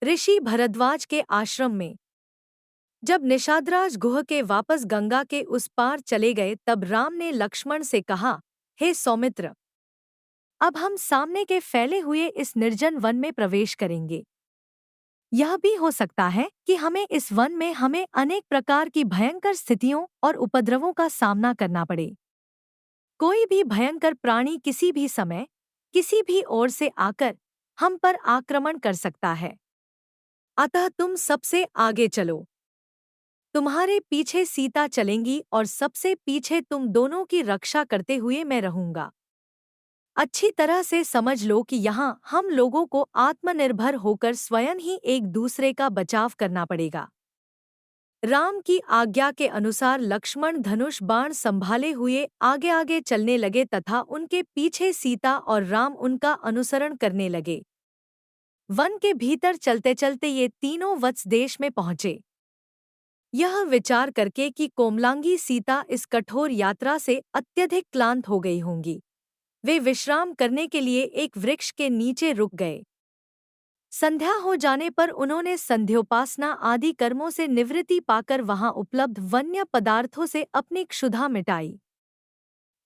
ऋषि भरद्वाज के आश्रम में जब निषादराज गुह के वापस गंगा के उस पार चले गए तब राम ने लक्ष्मण से कहा, हे सौमित्र, अब हम सामने के फैले हुए इस निर्जन वन में प्रवेश करेंगे। यह भी हो सकता है कि हमें इस वन में हमें अनेक प्रकार की भयंकर स्थितियों और उपद्रवों का सामना करना पड़े। कोई भी भयंकर प्राणी किसी भी समय किसी भी ओर से आकर हम पर आक्रमण कर सकता है। अतः तुम सबसे आगे चलो। तुम्हारे पीछे सीता चलेंगी और सबसे पीछे तुम दोनों की रक्षा करते हुए मैं रहूंगा। अच्छी तरह से समझ लो कि यहाँ हम लोगों को आत्मनिर्भर होकर स्वयं ही एक दूसरे का बचाव करना पड़ेगा। राम की आज्ञा के अनुसार लक्ष्मण धनुष बाण संभाले हुए आगे आगे चलने लगे तथा उनके पीछे सीता और राम उनका अनुसरण करने लगे। वन के भीतर चलते चलते ये तीनों वत्स देश में पहुंचे। यह विचार करके कि कोमलांगी सीता इस कठोर यात्रा से अत्यधिक क्लांत हो गई होंगी, वे विश्राम करने के लिए एक वृक्ष के नीचे रुक गए। संध्या हो जाने पर उन्होंने संध्योपासना आदि कर्मों से निवृत्ति पाकर वहां उपलब्ध वन्य पदार्थों से अपनी क्षुधा मिटाई।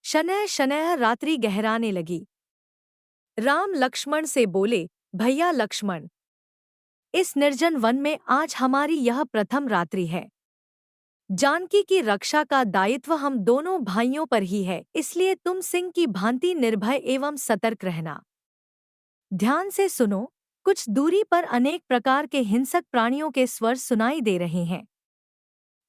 शनैः शनैः रात्रि गहराने लगी। राम लक्ष्मण से बोले, भैया लक्ष्मण, इस निर्जन वन में आज हमारी यह प्रथम रात्रि है। जानकी की रक्षा का दायित्व हम दोनों भाइयों पर ही है, इसलिए तुम सिंह की भांति निर्भय एवं सतर्क रहना। ध्यान से सुनो, कुछ दूरी पर अनेक प्रकार के हिंसक प्राणियों के स्वर सुनाई दे रहे हैं।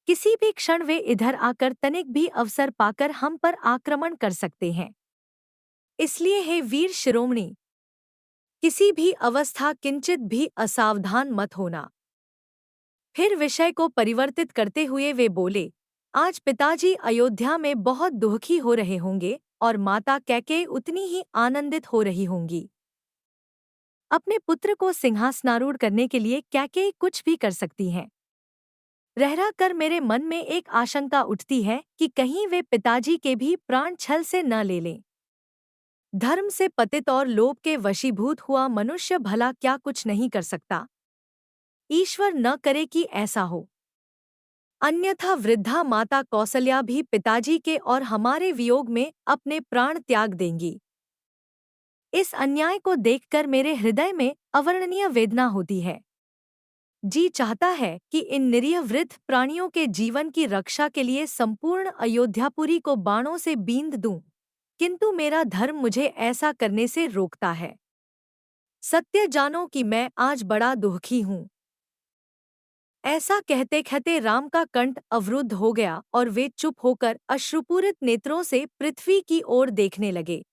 किसी भी क्षण वे इधर आकर तनिक भी अवसर पाकर हम पर आक्रमण कर सकते हैं। इसलिए हे वीर शिरोमणि, किसी भी अवस्था किंचित भी असावधान मत होना। फिर विषय को परिवर्तित करते हुए वे बोले, आज पिताजी अयोध्या में बहुत दुखी हो रहे होंगे और माता कैकेयी उतनी ही आनंदित हो रही होंगी। अपने पुत्र को सिंहासनारूढ़ करने के लिए कैकेयी कुछ भी कर सकती हैं। रह रह कर मेरे मन में एक आशंका उठती है कि कहीं वे पिताजी के भी प्राण छल से न ले लें। धर्म से पतित और लोभ के वशीभूत हुआ मनुष्य भला क्या कुछ नहीं कर सकता। ईश्वर न करे कि ऐसा हो, अन्यथा वृद्धा माता कौसल्या भी पिताजी के और हमारे वियोग में अपने प्राण त्याग देंगी। इस अन्याय को देखकर मेरे हृदय में अवर्णनीय वेदना होती है। जी चाहता है कि इन निरीह वृद्ध प्राणियों के जीवन की रक्षा के लिए संपूर्ण अयोध्यापुरी को बाणों से बींध दूं, किंतु मेरा धर्म मुझे ऐसा करने से रोकता है। सत्य जानो कि मैं आज बड़ा दुखी हूँ। ऐसा कहते कहते राम का कंठ अवरुद्ध हो गया और वे चुप होकर अश्रुपूरित नेत्रों से पृथ्वी की ओर देखने लगे।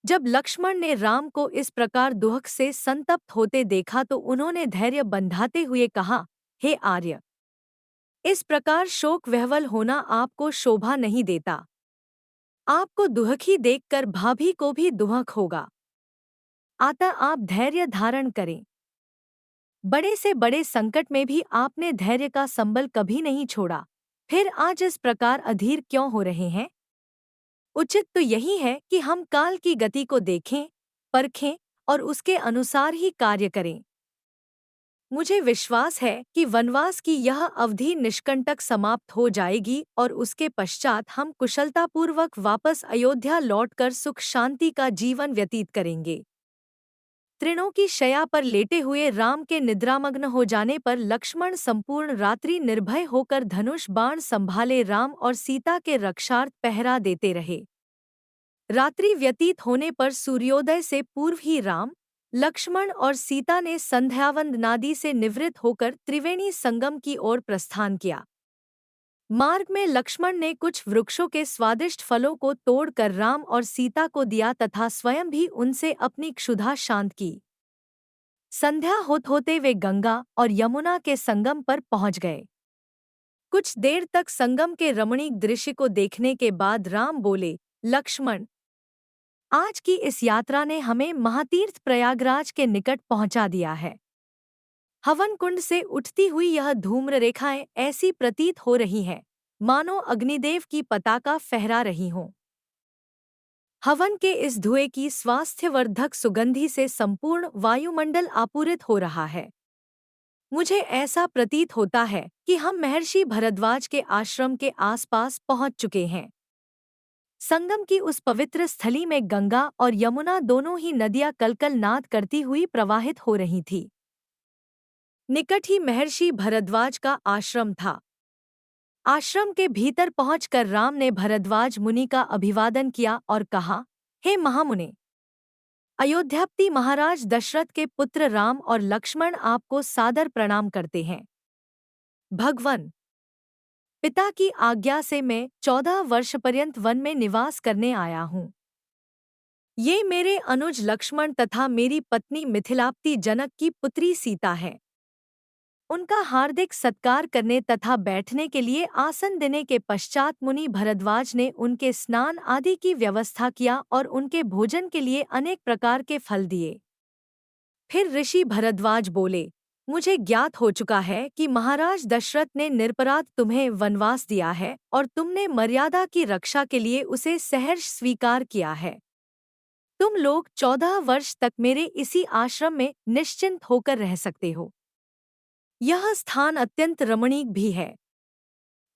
जब लक्ष्मण ने राम को इस प्रकार दुख से संतप्त होते देखा तो उन्होंने धैर्य बंधाते हुए कहा, हे आर्य, इस प्रकार शोक विह्वल होना आपको शोभा नहीं देता। आपको दुखी देखकर भाभी को भी दुख होगा। अतः आप धैर्य धारण करें। बड़े से बड़े संकट में भी आपने धैर्य का संबल कभी नहीं छोड़ा, फिर आज इस प्रकार अधीर क्यों हो रहे हैं? उचित तो यही है कि हम काल की गति को देखें, परखें और उसके अनुसार ही कार्य करें। मुझे विश्वास है कि वनवास की यह अवधि निष्कंटक समाप्त हो जाएगी और उसके पश्चात हम कुशलतापूर्वक वापस अयोध्या लौटकर सुख शांति का जीवन व्यतीत करेंगे। तृणों की शैया पर लेटे हुए राम के निद्रामग्न हो जाने पर लक्ष्मण संपूर्ण रात्रि निर्भय होकर धनुष बाण संभाले राम और सीता के रक्षार्थ पहरा देते रहे। रात्रि व्यतीत होने पर सूर्योदय से पूर्व ही राम, लक्ष्मण और सीता ने संध्यावंदनादि से निवृत्त होकर त्रिवेणी संगम की ओर प्रस्थान किया। मार्ग में लक्ष्मण ने कुछ वृक्षों के स्वादिष्ट फलों को तोड़कर राम और सीता को दिया तथा स्वयं भी उनसे अपनी क्षुधा शांत की। संध्या होते वे गंगा और यमुना के संगम पर पहुंच गए। कुछ देर तक संगम के रमणीक दृश्य को देखने के बाद राम बोले, लक्ष्मण, आज की इस यात्रा ने हमें महातीर्थ प्रयागराज के निकट पहुंचा दिया है। हवन कुंड से उठती हुई यह धूम्र रेखाएं ऐसी प्रतीत हो रही हैं, मानो अग्निदेव की पताका फहरा रही हों। हवन के इस धुएं की स्वास्थ्यवर्धक सुगंधि से संपूर्ण वायुमंडल आपूरित हो रहा है। मुझे ऐसा प्रतीत होता है कि हम महर्षि भरद्वाज के आश्रम के आसपास पहुंच चुके हैं। संगम की उस पवित्र स्थली में गंगा और यमुना दोनों ही नदियां कलकल नाद करती हुई प्रवाहित हो रही थी। निकट ही महर्षि भरद्वाज का आश्रम था। आश्रम के भीतर पहुंचकर राम ने भरद्वाज मुनि का अभिवादन किया और कहा, हे महामुने, अयोध्यापति महाराज दशरथ के पुत्र राम और लक्ष्मण आपको सादर प्रणाम करते हैं। भगवन पिता की आज्ञा से मैं 14 वर्ष पर्यंत वन में निवास करने आया हूँ। ये मेरे अनुज लक्ष्मण तथा मेरी पत्नी मिथिलापति जनक की पुत्री सीता है। उनका हार्दिक सत्कार करने तथा बैठने के लिए आसन देने के पश्चात मुनि भरद्वाज ने उनके स्नान आदि की व्यवस्था किया और उनके भोजन के लिए अनेक प्रकार के फल दिए। फिर ऋषि भरद्वाज बोले, मुझे ज्ञात हो चुका है कि महाराज दशरथ ने निरपराध तुम्हें वनवास दिया है और तुमने मर्यादा की रक्षा के लिए उसे सहर्ष स्वीकार किया है। तुम लोग 14 वर्ष तक मेरे इसी आश्रम में निश्चिंत होकर रह सकते हो। यह स्थान अत्यंत रमणीक भी है।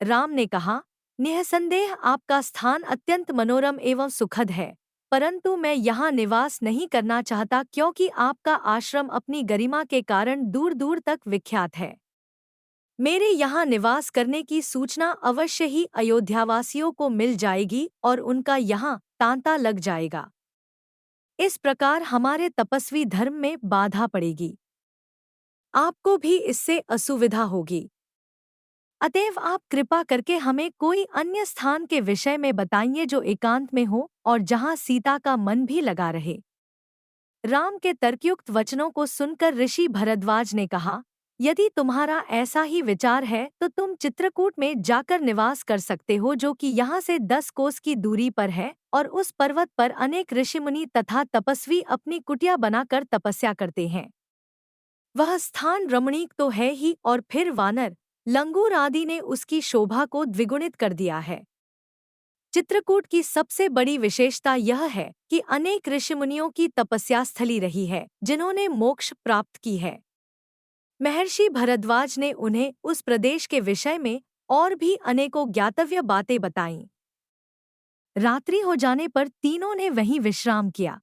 राम ने कहा, निःसंदेह आपका स्थान अत्यंत मनोरम एवं सुखद है, परंतु मैं यहाँ निवास नहीं करना चाहता क्योंकि आपका आश्रम अपनी गरिमा के कारण दूर दूर तक विख्यात है। मेरे यहाँ निवास करने की सूचना अवश्य ही अयोध्यावासियों को मिल जाएगी और उनका यहाँ तांता लग जाएगा। इस प्रकार हमारे तपस्वी धर्म में बाधा पड़ेगी। आपको भी इससे असुविधा होगी। अतएव आप कृपा करके हमें कोई अन्य स्थान के विषय में बताइए जो एकांत में हो और जहाँ सीता का मन भी लगा रहे। राम के तर्कयुक्त वचनों को सुनकर ऋषि भरद्वाज ने कहा, यदि तुम्हारा ऐसा ही विचार है तो तुम चित्रकूट में जाकर निवास कर सकते हो, जो कि यहाँ से 10 कोस की दूरी पर है, और उस पर्वत पर अनेक ऋषिमुनि तथा तपस्वी अपनी कुटिया बनाकर तपस्या करते हैं। वह स्थान रमणीक तो है ही, और फिर वानर लंगूर आदि ने उसकी शोभा को द्विगुणित कर दिया है। चित्रकूट की सबसे बड़ी विशेषता यह है कि अनेक ऋषिमुनियों की तपस्या स्थली रही है, जिन्होंने मोक्ष प्राप्त की है। महर्षि भरद्वाज ने उन्हें उस प्रदेश के विषय में और भी अनेकों ज्ञातव्य बातें बताईं। रात्रि हो जाने पर तीनों ने वहीं विश्राम किया।